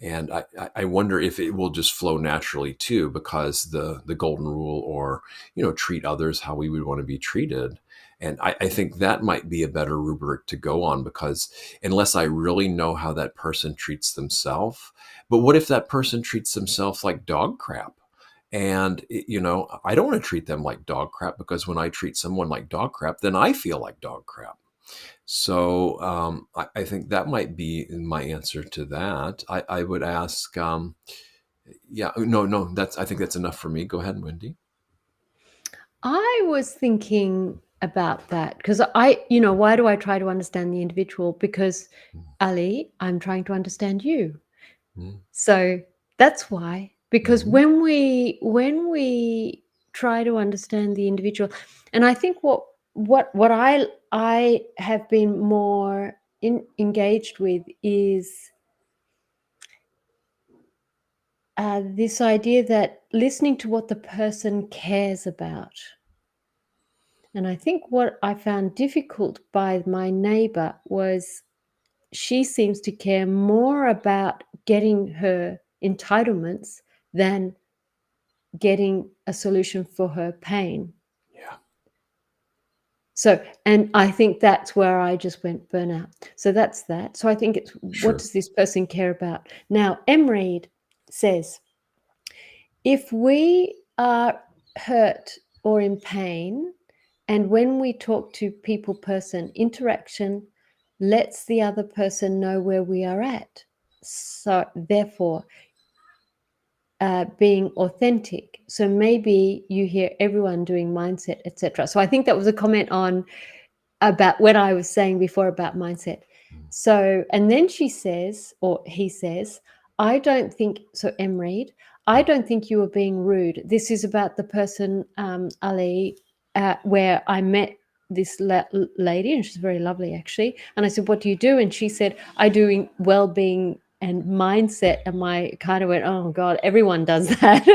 A: And I wonder if it will just flow naturally too, because the golden rule, or treat others how we would want to be treated. And I think that might be a better rubric to go on, because unless I really know how that person treats themselves, but what if that person treats themselves like dog crap? And I don't want to treat them like dog crap, because when I treat someone like dog crap, then I feel like dog crap. So I think that might be my answer to that. I would ask, yeah, no, I think that's enough for me. Go ahead, Wendy.
B: I was thinking about that because why do I try to understand the individual? Because, Ali, I'm trying to understand you.
A: Mm-hmm.
B: So that's why. Because
A: Mm-hmm.
B: when we try to understand the individual, and I think what I have been more engaged with is this idea that listening to what the person cares about. And I think what I found difficult by my neighbor was she seems to care more about getting her entitlements than getting a solution for her pain.
A: Yeah,
B: So, and I think that's where I just went burnout. So that's that. So I think it's what
A: sure.
B: does this person care about? Now, M. Reed says, if we are hurt or in pain, and when we talk to people person, interaction lets the other person know where we are at. So therefore, being authentic. So maybe you hear everyone doing mindset, etc. So I think that was a comment on about what I was saying before about mindset. So, and then she says, or he says, I don't think, so M. Reed, I don't think you were being rude. This is about the person, Ali, where I met this lady, and she's very lovely actually. And I said, what do you do? And she said, I do well-being and mindset. And my kind of went, oh God, everyone does that.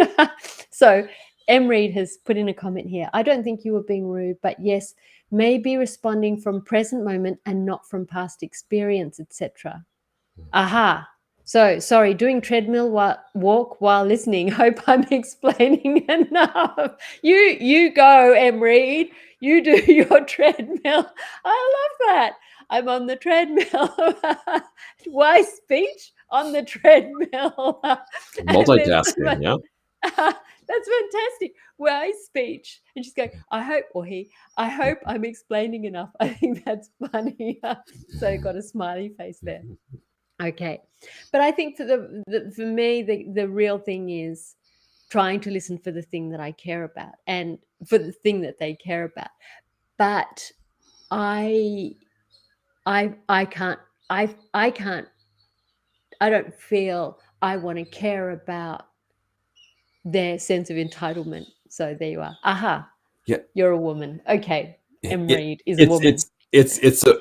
B: So M. Reed has put in a comment here. I don't think you were being rude, but yes, may be responding from present moment and not from past experience, etc. Aha. So sorry, doing treadmill walk while listening. Hope I'm explaining enough. You go, Em Reed. You do your treadmill. I love that. I'm on the treadmill. Why speech on the treadmill? And there's
A: Multitasking. Yeah.
B: that's fantastic. Why speech? And she's going, I hope, or he, I hope I'm explaining enough. I think that's funny. So got a smiley face there. Okay. But I think for me, the real thing is trying to listen for the thing that I care about and for the thing that they care about. But I can't, I can't, I don't feel I want to care about their sense of entitlement. So there you are. Aha.
A: Yeah.
B: You're a woman. Okay. M.
A: it
B: Reed is a
A: it's
B: woman.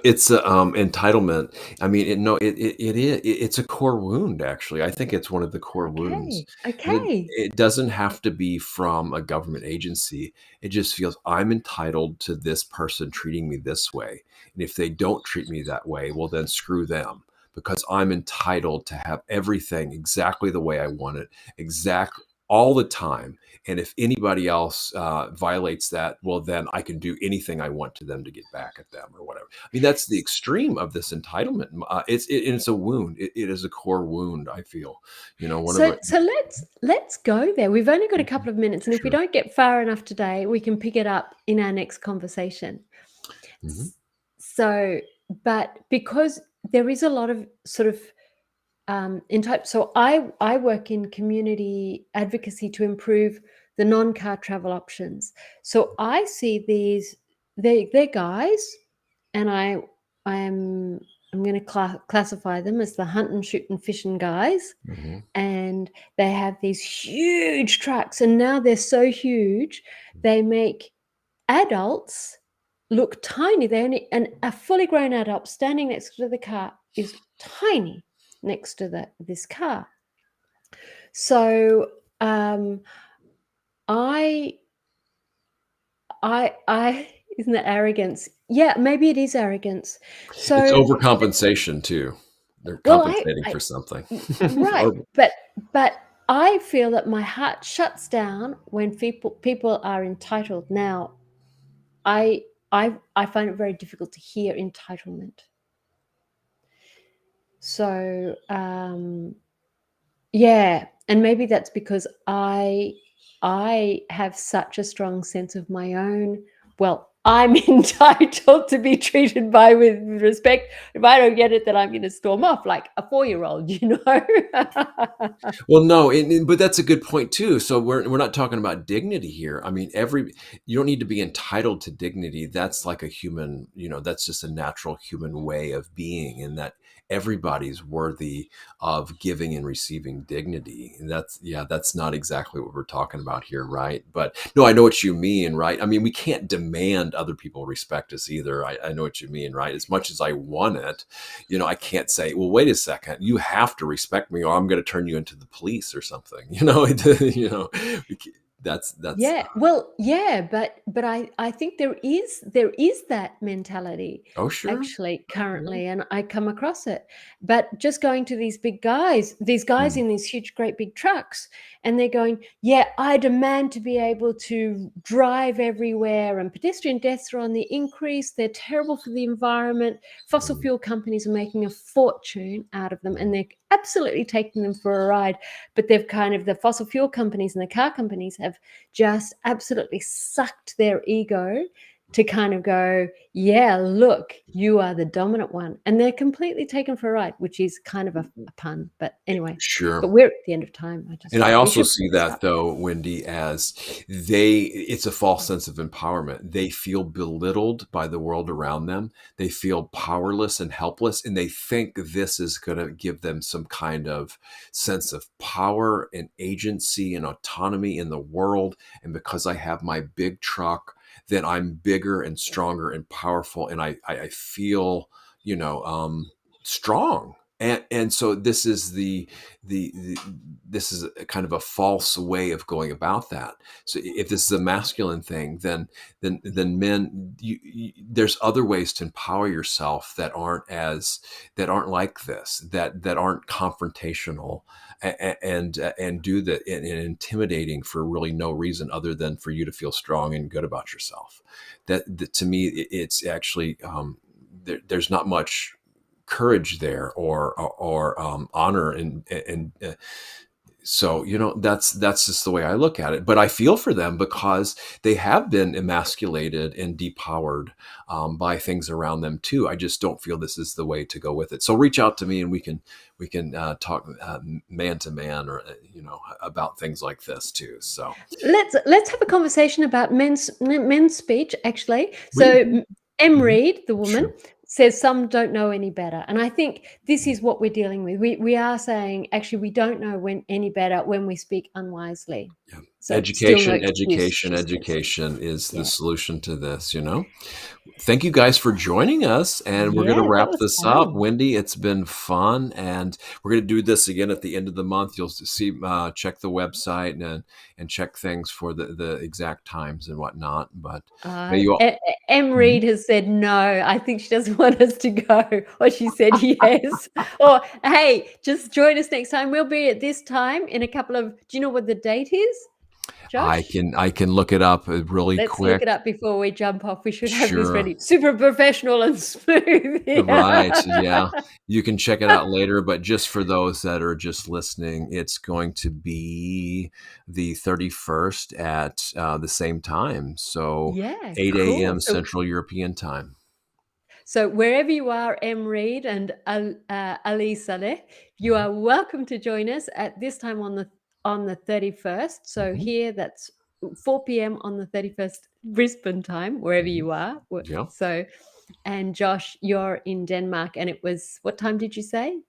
A: it's a entitlement. I mean, it is, it's a core wound. Actually, I think it's one of the core wounds.
B: Okay. Okay.
A: It doesn't have to be from a government agency. It just feels I'm entitled to this person treating me this way, and if they don't treat me that way, well, then screw them, because I'm entitled to have everything exactly the way I want it, exact all the time. And if anybody else violates that, well, then I can do anything I want to them to get back at them or whatever. I mean, that's the extreme of this entitlement. It's a wound. It is a core wound. I feel, one of
B: So
A: it.
B: let's go there. We've only got a couple of minutes, and if we
A: Sure.
B: don't get far enough today, we can pick it up in our next conversation.
A: Hmm.
B: So, but because there is a lot of sort of in type, so I work in community advocacy to improve the non-car travel options. So I see these they're guys, and I'm going to classify them as the hunt and shoot and fishing guys,
A: Hmm.
B: and they have these huge trucks, and now they're so huge they make adults look tiny. They only, and a fully grown adult standing next to the car is tiny next to this car. So I I isn't that arrogance? Yeah, maybe it is arrogance.
A: It's
B: So,
A: overcompensation too. They're
B: well,
A: compensating for something.
B: right,
A: Or
B: but I feel that my heart shuts down when people are entitled. Now, I find it very difficult to hear entitlement. So, yeah, and maybe that's because I have such a strong sense of my own. Well, I'm entitled to be treated by with respect. If I don't get it, then I'm going to storm off like a 4-year-old, you know.
A: well, no, but that's a good point too. So we're not talking about dignity here. I mean, you don't need to be entitled to dignity. That's like a human, that's just a natural human way of being, and that everybody's worthy of giving and receiving dignity. And that's not exactly what we're talking about here, right? But no, I know what you mean, right? I mean, we can't demand other people respect us either. I know what you mean, right? As much as I want it, I can't say, well, wait a second, you have to respect me or I'm going to turn you into the police or something. That's
B: Yeah, well, yeah, but I think there is that mentality
A: oh, sure.
B: actually
A: Yeah.
B: currently, and I come across it. But just going to these guys
A: Mm,
B: in these huge, great big trucks, and they're going, yeah, I demand to be able to drive everywhere, and pedestrian deaths are on the increase. They're terrible for the environment. Fossil
A: mm,
B: fuel companies are making a fortune out of them,
A: mm,
B: and they're absolutely taking them for a ride. But they've kind of the fossil fuel companies and the car companies have just absolutely sucked their ego to kind of go, yeah, look, you are the dominant one. And they're completely taken for a ride, which is kind of a pun. But anyway, but
A: sure.
B: we're at the end of time. I just
A: And I
B: thought we
A: also
B: should put
A: see
B: this
A: that
B: up.
A: though, Wendy, as it's a false sense of empowerment. They feel belittled by the world around them. They feel powerless and helpless, and they think this is going to give them some kind of sense of power and agency and autonomy in the world. And because I have my big truck, then I'm bigger and stronger and powerful, and I feel, strong. And so the this is a kind of a false way of going about that. So if this is a masculine thing, then men, there's other ways to empower yourself that aren't like this, that aren't confrontational and do that and intimidating for really no reason other than for you to feel strong and good about yourself. That to me, it's actually there's not much courage there or honor and so that's just the way I look at it. But I feel for them because they have been emasculated and depowered by things around them too. I just don't feel this is the way to go with it. So reach out to me and we can talk man to man or about things like this too. So
B: Let's have a conversation about men's speech actually.
A: we
B: So M.
A: mhm,
B: Reed, the woman,
A: sure.
B: says some don't know any better, and I think this is what we're dealing with. We are saying actually we don't know when any better when we speak unwisely.
A: Yeah.
B: So still no
A: Education,
B: excuse,
A: education,
B: she says.
A: education is the
B: Yeah.
A: solution to this. Thank you guys for joining us, and we're going to
B: Yeah, that
A: wrap
B: was
A: this up.
B: fun.
A: Wendy, it's been fun, and we're going to do this again at the end of the month. You'll see, check the website and check things for the exact times and whatnot. But may you all.
B: Em
A: Mhm.
B: Reed has said no. I think she doesn't want us to go, or she said yes. Or hey, just join us next time. We'll be at this time in a couple of. Do you know what the date is,
A: I
B: Josh?
A: can I can look it up really
B: Let's look
A: quick.
B: it up before we jump off. We should have this
A: Sure.
B: ready. Super professional and smooth.
A: Right.
B: Yeah.
A: Yeah. You can check it out later, but just for those that are just listening, it's going to be the 31st at the same time. So
B: Yeah,
A: 8
B: cool.
A: a.m. Central European time.
B: So wherever you are, Em Reed and Ali Saleh, you
A: Mhm.
B: are welcome to join us at this time on the 31st. So
A: Mhm.
B: here that's 4 p.m. on the 31st Brisbane time, wherever
A: Mhm.
B: you are.
A: Yeah.
B: So, and Josh, you're in Denmark, and it was what time did you say?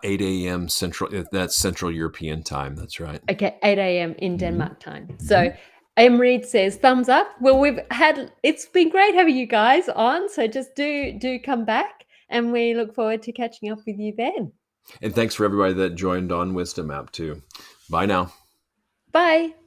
A: 8 a.m. Central. That's Central European time. That's right.
B: Okay, 8 a.m. in
A: Mhm.
B: Denmark time. So
A: Mhm.
B: Em Reed says thumbs up. Well, it's been great having you guys on. So just do come back, and we look forward to catching up with you then.
A: And thanks for everybody that joined on Wisdom App too. Bye now.
B: Bye.